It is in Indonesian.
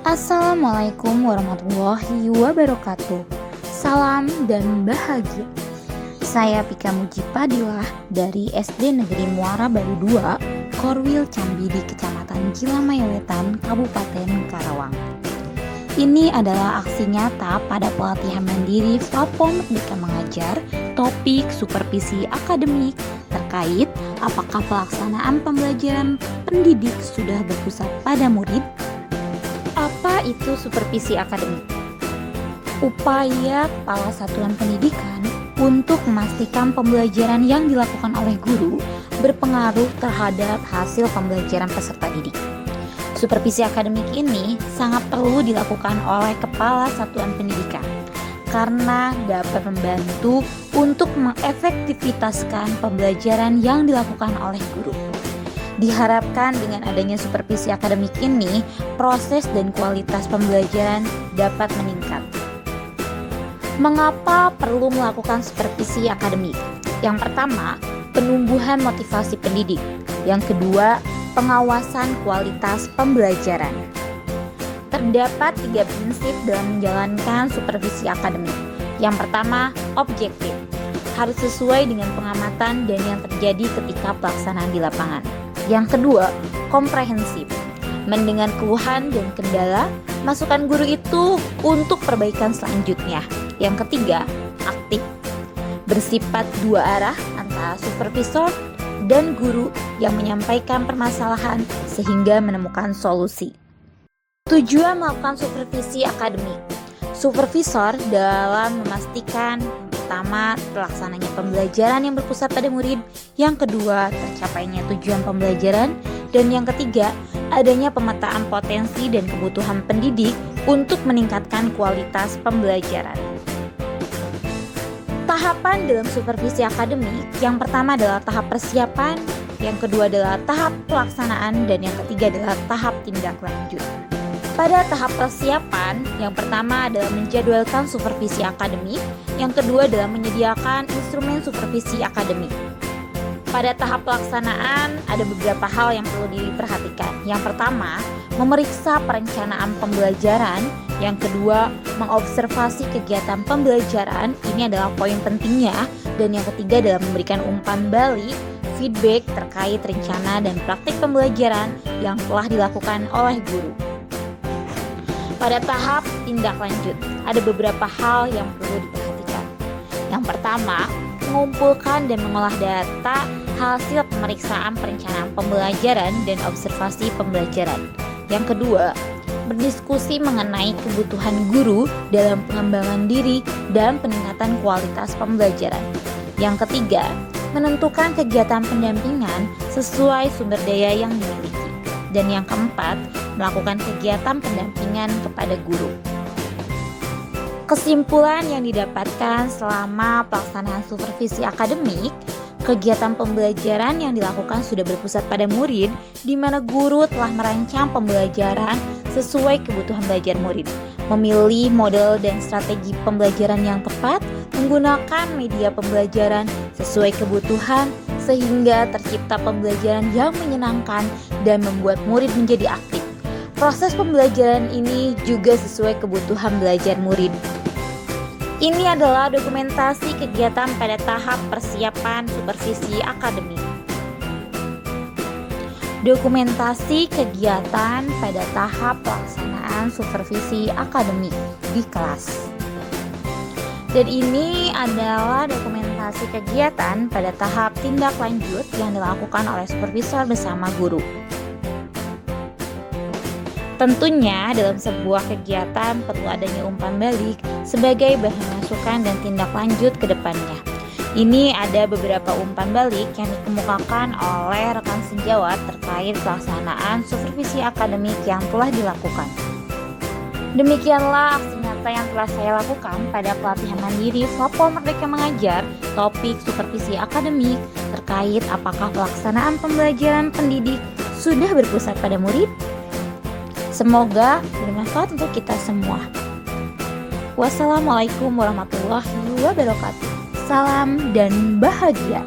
Assalamualaikum warahmatullahi wabarakatuh. Salam dan bahagia. Saya Pika Mujipadilah dari SD Negeri Muara Baru 2, Korwil Cambi di Kecamatan Cilamaya Wetan, Kabupaten Karawang. Ini adalah aksi nyata pada pelatihan mandiri Platform Merdeka Mengajar, topik supervisi akademik terkait apakah pelaksanaan pembelajaran pendidik sudah berpusat pada murid. Apa itu supervisi akademik? Upaya kepala satuan pendidikan untuk memastikan pembelajaran yang dilakukan oleh guru berpengaruh terhadap hasil pembelajaran peserta didik. Supervisi akademik ini sangat perlu dilakukan oleh kepala satuan pendidikan karena dapat membantu untuk mengefektivitaskan pembelajaran yang dilakukan oleh guru. Diharapkan dengan adanya supervisi akademik ini, proses dan kualitas pembelajaran dapat meningkat. Mengapa perlu melakukan supervisi akademik? Yang pertama, penumbuhan motivasi pendidik. Yang kedua, pengawasan kualitas pembelajaran. Terdapat 3 prinsip dalam menjalankan supervisi akademik. Yang pertama, objektif. Harus sesuai dengan pengamatan dan yang terjadi ketika pelaksanaan di lapangan. Yang kedua, komprehensif. Mendengar keluhan dan kendala, masukan guru itu untuk perbaikan selanjutnya. Yang ketiga, aktif. Bersifat dua arah antara supervisor dan guru yang menyampaikan permasalahan sehingga menemukan solusi. Tujuan melakukan supervisi akademik. Supervisor dalam memastikan pertama, pelaksananya pembelajaran yang berpusat pada murid. Yang kedua, tercapainya tujuan pembelajaran. Dan yang ketiga, adanya pemetaan potensi dan kebutuhan pendidik untuk meningkatkan kualitas pembelajaran. Tahapan dalam supervisi akademik, yang pertama adalah tahap persiapan, yang kedua adalah tahap pelaksanaan, dan yang ketiga adalah tahap tindak lanjut. Pada tahap persiapan, yang pertama adalah menjadwalkan supervisi akademik, yang kedua adalah menyediakan instrumen supervisi akademik. Pada tahap pelaksanaan, ada beberapa hal yang perlu diperhatikan. Yang pertama, memeriksa perencanaan pembelajaran. Yang kedua, mengobservasi kegiatan pembelajaran. Ini adalah poin pentingnya. Dan yang ketiga adalah memberikan umpan balik, feedback terkait rencana dan praktik pembelajaran yang telah dilakukan oleh guru. Pada tahap tindak lanjut, ada beberapa hal yang perlu diperhatikan. Yang pertama, mengumpulkan dan mengolah data hasil pemeriksaan perencanaan pembelajaran dan observasi pembelajaran. Yang kedua, berdiskusi mengenai kebutuhan guru dalam pengembangan diri dan peningkatan kualitas pembelajaran. Yang ketiga, menentukan kegiatan pendampingan sesuai sumber daya yang dimiliki. Dan yang keempat, melakukan kegiatan pendampingan kepada guru. Kesimpulan yang didapatkan selama pelaksanaan supervisi akademik, kegiatan pembelajaran yang dilakukan sudah berpusat pada murid, di mana guru telah merancang pembelajaran sesuai kebutuhan belajar murid, memilih model dan strategi pembelajaran yang tepat, menggunakan media pembelajaran sesuai kebutuhan, sehingga tercipta pembelajaran yang menyenangkan dan membuat murid menjadi aktif. Proses pembelajaran ini juga sesuai kebutuhan belajar murid. Ini adalah dokumentasi kegiatan pada tahap persiapan supervisi akademik. Dokumentasi kegiatan pada tahap pelaksanaan supervisi akademik di kelas. Dan ini adalah dokumentasi kegiatan pada tahap tindak lanjut yang dilakukan oleh supervisor bersama guru. Tentunya dalam sebuah kegiatan perlu adanya umpan balik sebagai bahan masukan dan tindak lanjut ke depannya. Ini ada beberapa umpan balik yang dikemukakan oleh rekan sejawat terkait pelaksanaan supervisi akademik yang telah dilakukan. Demikianlah aksi nyata yang telah saya lakukan pada pelatihan mandiri Platform Merdeka Mengajar, topik supervisi akademik terkait apakah pelaksanaan pembelajaran pendidik sudah berpusat pada murid. Semoga bermanfaat untuk kita semua. Wassalamualaikum warahmatullahi wabarakatuh. Salam dan bahagia.